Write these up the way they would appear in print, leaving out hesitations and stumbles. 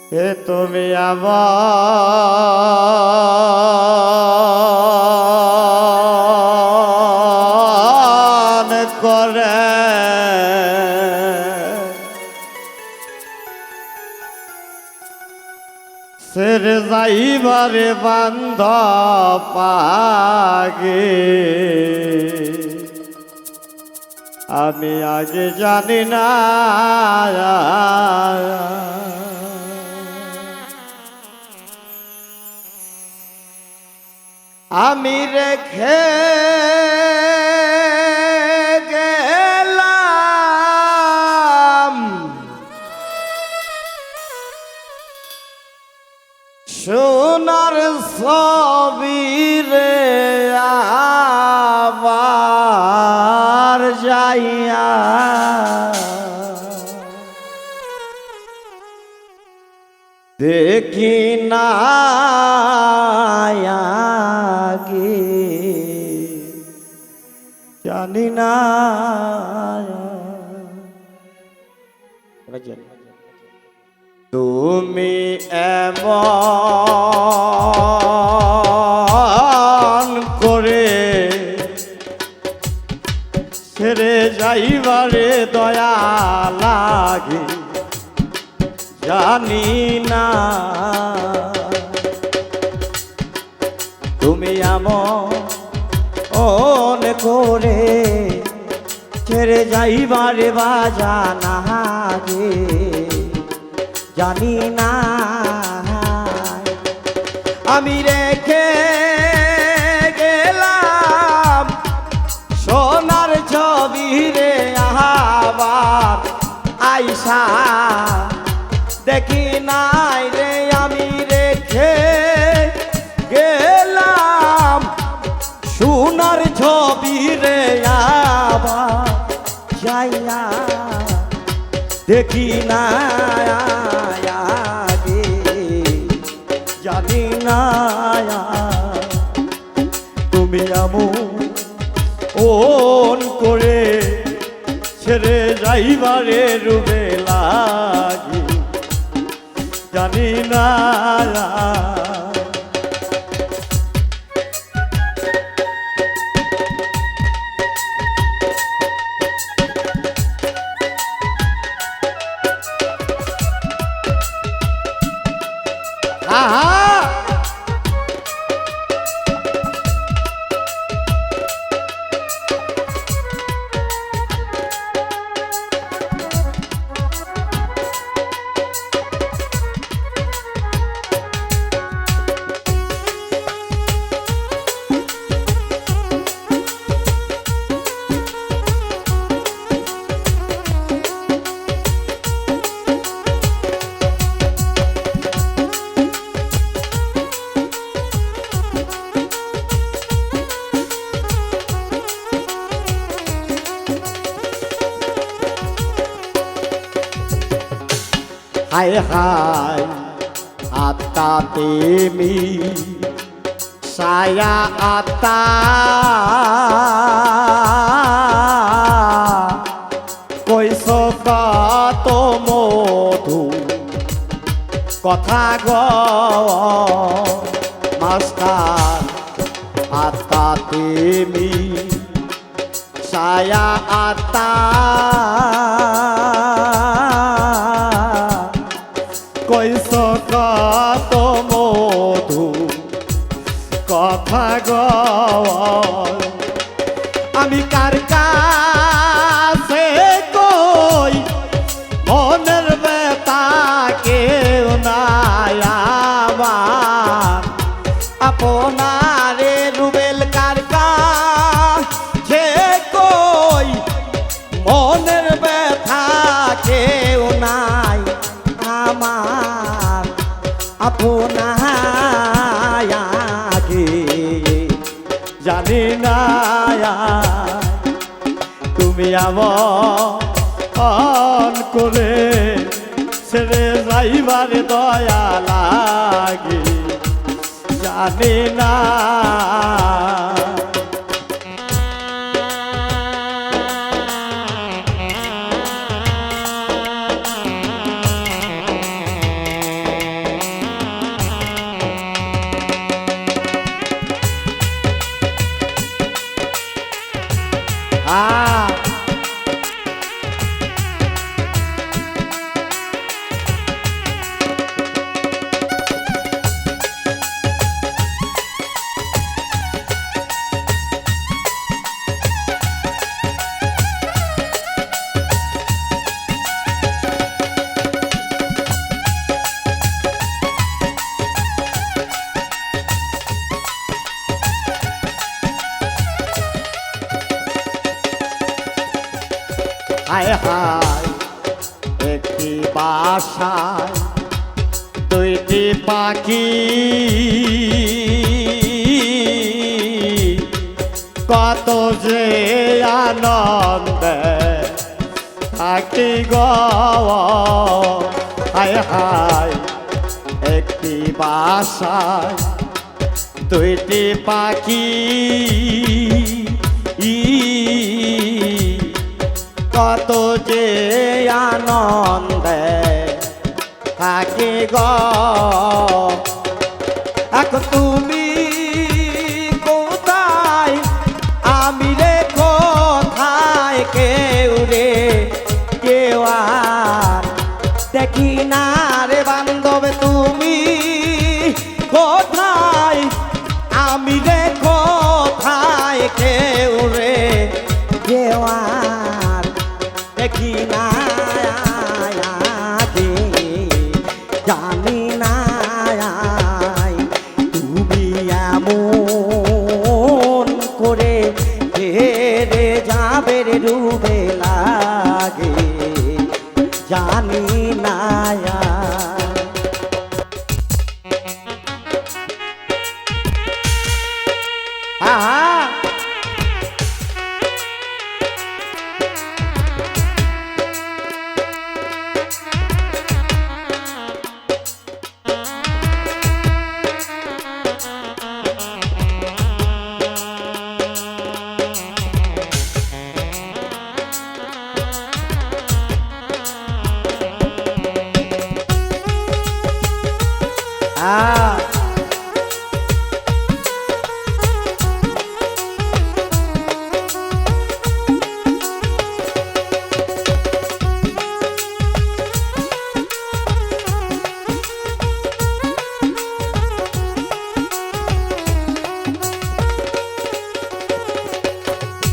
এ তুমি আমার করে সের যাইবারে বান্ধ পাগে আমি আগে জানি না আমি রেখে গেলাম সোনার ছবি রে আবার যাইয়া দেখি না আগে জানি না তুমি এমন করে ছেড়ে যাইবারে দয়া লাগে জানি না তুমি এমন করে ছেড়ে যাইবারে বাজানা গে জানি না আমি রেখে গেলাম সোনার ছবি রে আবার আইসা দেখি নাই রে আমি রেখে গেলাম সোনার ছবি রে আবার যাইয়া দেখি না আগে জানি না তুমি এমন করে ছেড়ে যাইবারে রুবে লাগি জানি না হায় হায় আত্মা তেমি সায়া আত্মা কইস কত মধু কথা গো মাস্টার আত্মা তেমি সায়া আত্মা কইস কত মধু কথা গো আমি কার কাছে কই মনের ব্যথা কেউ নাই আমার আপনারে রুবেল কার কাছে কই মনের ব্যথা কেউ নাই আমার আপনাকে জানি না তুমি এমন করে ছেড়ে যাইবারে দয়া লাগে জানি না বাসায় দুইটি পাখি কত যে আনন্দে থাকি গো হায় হায় একটি বাসায় দুইটি পাখি কত যে আনন্দে থাকে গো এখন তুমি কোথায় আমি রে কোথায় কেউ রে কেউ আর দেখি না রে বান্ধব তুমি কোথায় আমি রে কোথায় কেউ রে কেউ আর দেখি না জানি না তুমি এমন করে রে যাবে রে ডুবে লাগে জানি না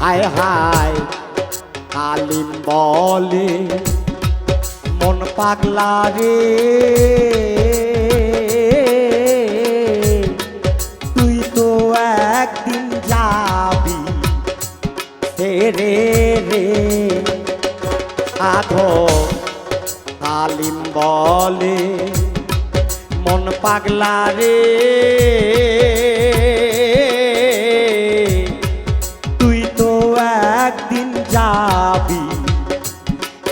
হায় হায় আলিম বলে মন পাগলা রে তুই তো একদিন যাবি রে রে আধো আলিম বলে মন পাগলা রে একদিন যাবি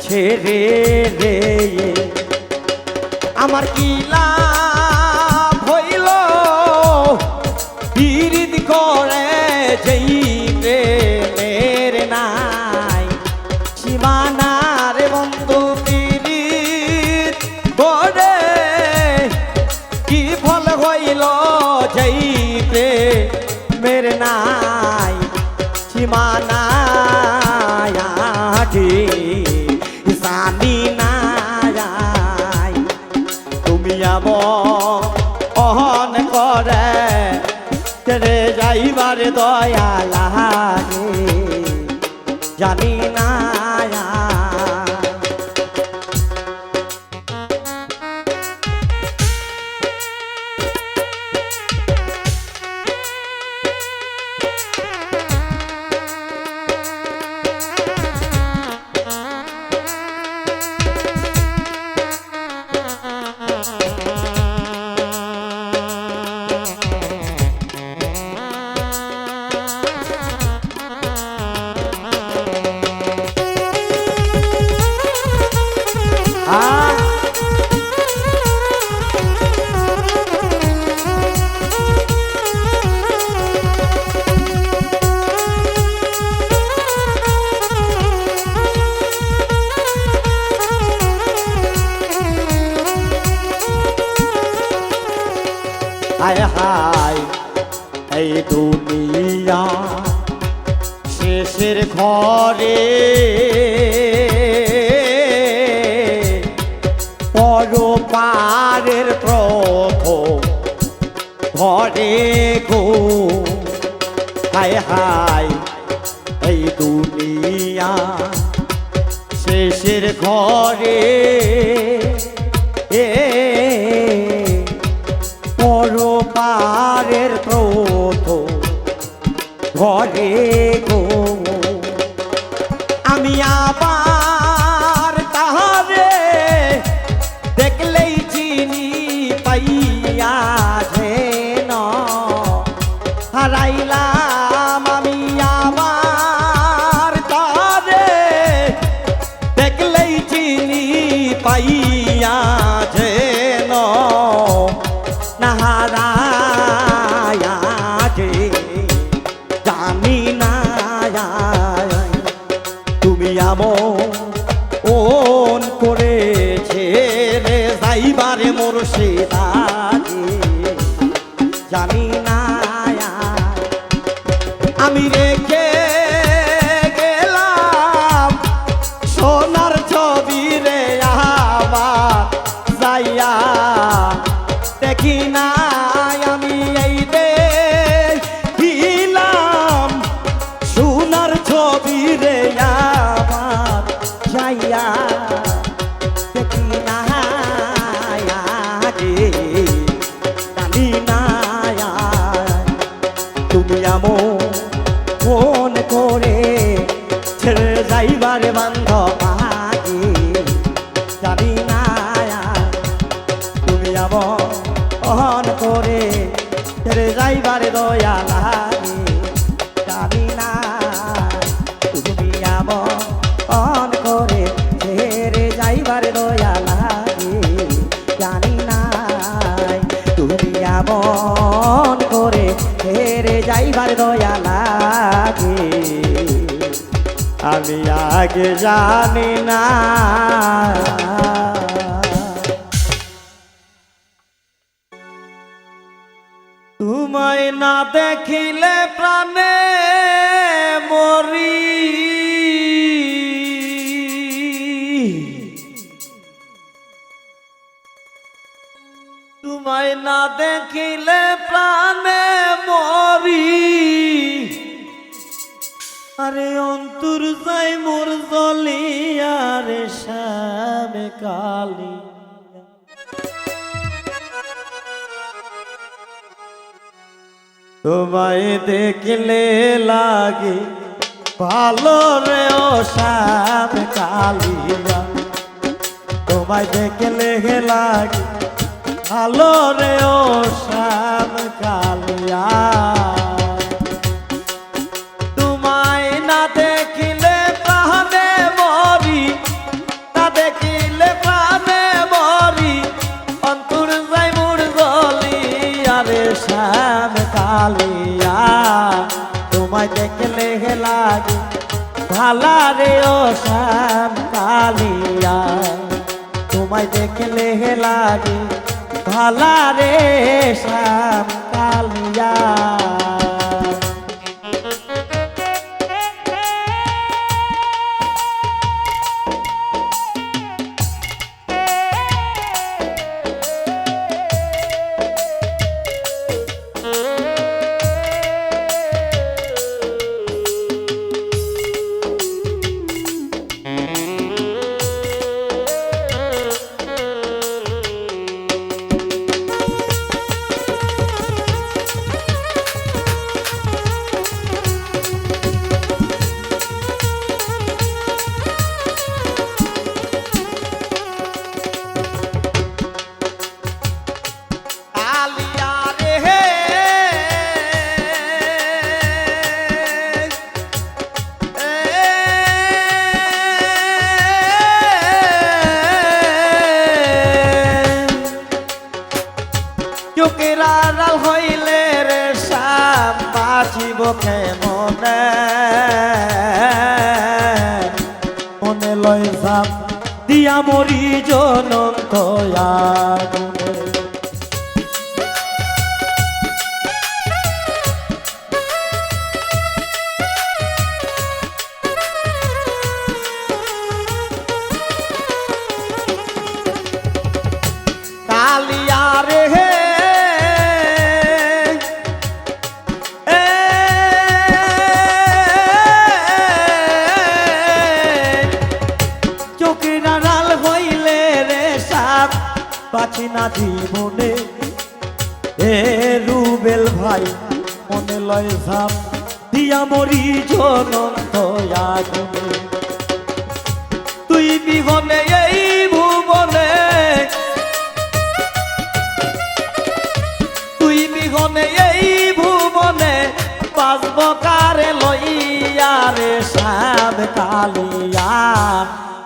ছেড়ে রে আমার কি লাভ হইল বিরিদ করে যেই প্রেমের নাই সীমানার বন্ধু বিরিদ করে কি ফল হইল যেই প্রেমের নাই সীমানা জানি না তুমি অহন করে তেরে যাইবার দয়া লাগে জানি না হায় হায় এই দুনিয়া শেষের ঘরে পরপারের প্রথম ঘরে গো হায় হায় এই দুনিয়া শেষের ঘরে পরপারের প্রথম ঘরে গো আমি আবার তাহারে মুর্শিদাজি জানি না আমি রেখে গেলাম সোনার ছবি রে আবার যাইয়া দেখি না আমি এই দেখিলাম সোনার ছবি রে আবার যাইয়া দেখি না জানি না তুমি আমো মন করে ছেড়ে যাইবারে বান্ধব আগে জানি না তুমি আমন করে ছেড়ে যাইবারে দয়া লাগে জানি না তুমি আমন করে ছেড়ে যাইবারে দয়া লাগে জানি না তুমি আমন করে ছেড়ে যাইবার দয়া লাগে আমি আগে জানি না তোমায় না দেখিলে প্রাণে মরি তোমায় না দেখিলে প্রাণে মরি আরে অন্তর যাই মোর জলিয়া রে শ্যাম কালী তোমায় দেখলে লাগে ভালো রে ও শ্যাম কালিয়া তোমায় দেখলে লাগে ভালো রে ও শ্যাম কালিয়া তোমায় না দেখিলে প্রাণে মরি না দেখিলে প্রাণে মরি অন্তর যাই মোর জলিয়া রে শ্যাম কালিয়া তোমায় দেখলে লাগে ভালা রে ও শ্যাম কালিয়া তোমায় দেখলে লাগে ভালা রে শ্যাম কালিয়া চোখেরাল হইলে রে শ্যাম বাঁচিব কেমনে মনে লয় সাপ দিয়া মরি জনন্ত আগুনে কালিয়া রে বাঁচি না জীবনে এ রুবেল ভাই মনে লয় ঝাপ দিয়া মরি জনন্ত আগুনে তুই বিহনে এই ভুবনে তুই বিহনে এই ভুবনে বাজব কারে লইয়া রে শ্যাম কালিয়া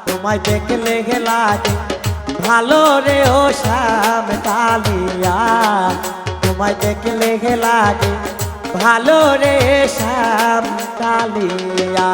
তোমায় দেখলে লাগে ভালো রে ও শ্যাম কালিয়া তোমায় দেখলে লাগে ভালো রে শ্যাম কালিয়া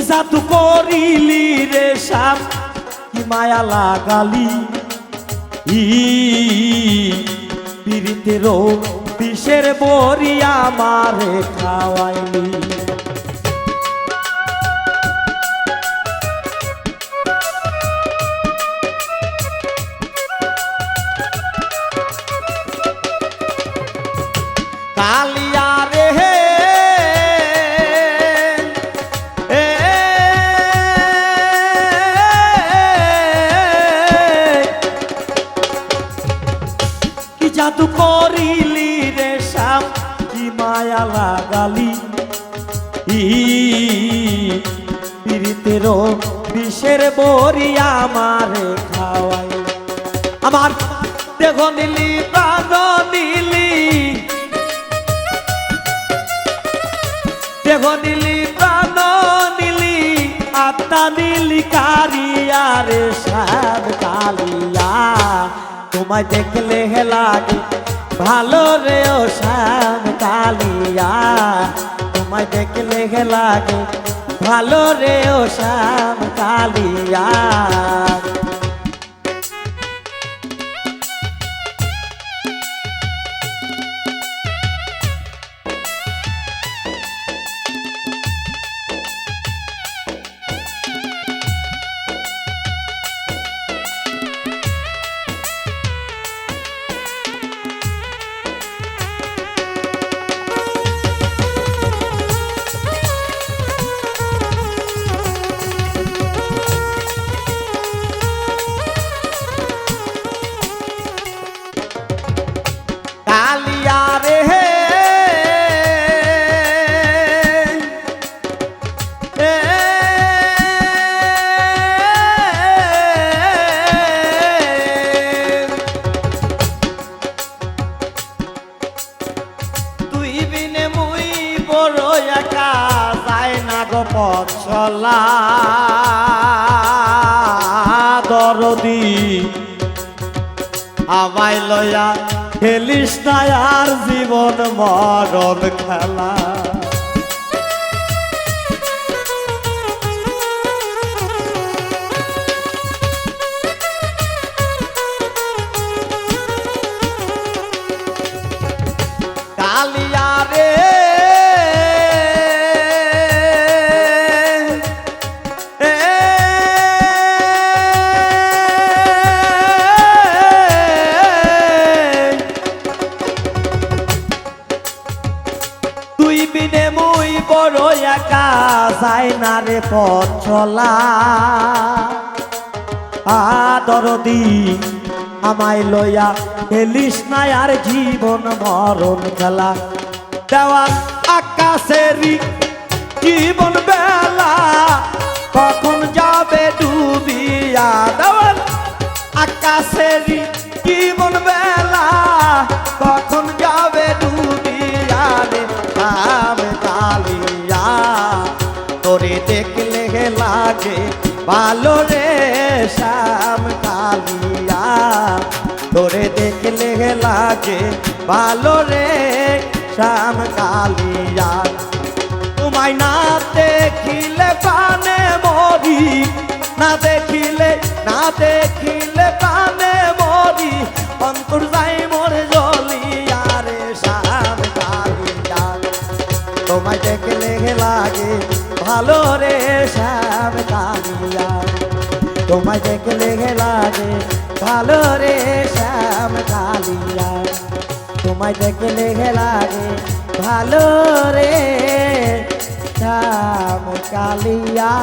জাদু করিলি রে শ্যাম কি মায়া লাগালি পীড়িতের বিষের বড়ি আমারে খাওয়াইলি কালিয়া রে কি জাদু করিলি রে শ্যাম কি মায়া লাগালি পীড়িতের বিষের বড়ি আমারে খাওয়াই আমার দেহ নিলি প্রাণ নিলি দেহ নিলি প্রাণ নিলি আত্মা নিলি কারিয়া রে শ্যাম কালিয়া তোমায় দেখলে লাগে ভালো রে ও শ্যাম কালিয়া তোমায় দেখলে লাগে ভালো রে ও শ্যাম কালিয়া কালিয়া রে তুই বিনে মুই বড় একা যায় না গো পথ চলা দরদি আমায় লয়া খেলিস না আর জীবন মরণ খেলা কালিয়া রে তুই বিনে মুই বড় একা যায় না রে পথ চলা দরদি আমায় লইয়া খেলিস না আর জীবন মরণ খেলা দেওয়ার আকাশেরই জীবন বেলা কখন যাবে ডুবিয়া দেওয়ার আকাশেরই জীবন বেলা কখন যাবে ডুবিয়া রে শ্যাম কালিয়া তোরে দেখলে লাগে ভালো রে শ্যাম কালিয়া তোরে দেখলে লাগে ভালো রে শ্যাম কালিয়া তোমায় না দেখিলে প্রাণে মরি না দেখিলে প্রাণে মরি অন্তর যাই মোর জ্বলিয়া রে শ্যাম কালিয়া তোমায় দেখলে লাগে ভালো রে শ্যাম কালিয়া তোমায় দেখলে লাগে ভালো রে শ্যাম কালিয়া তোমায় দেখলে লাগে ভালো রে শ্যাম কালিয়া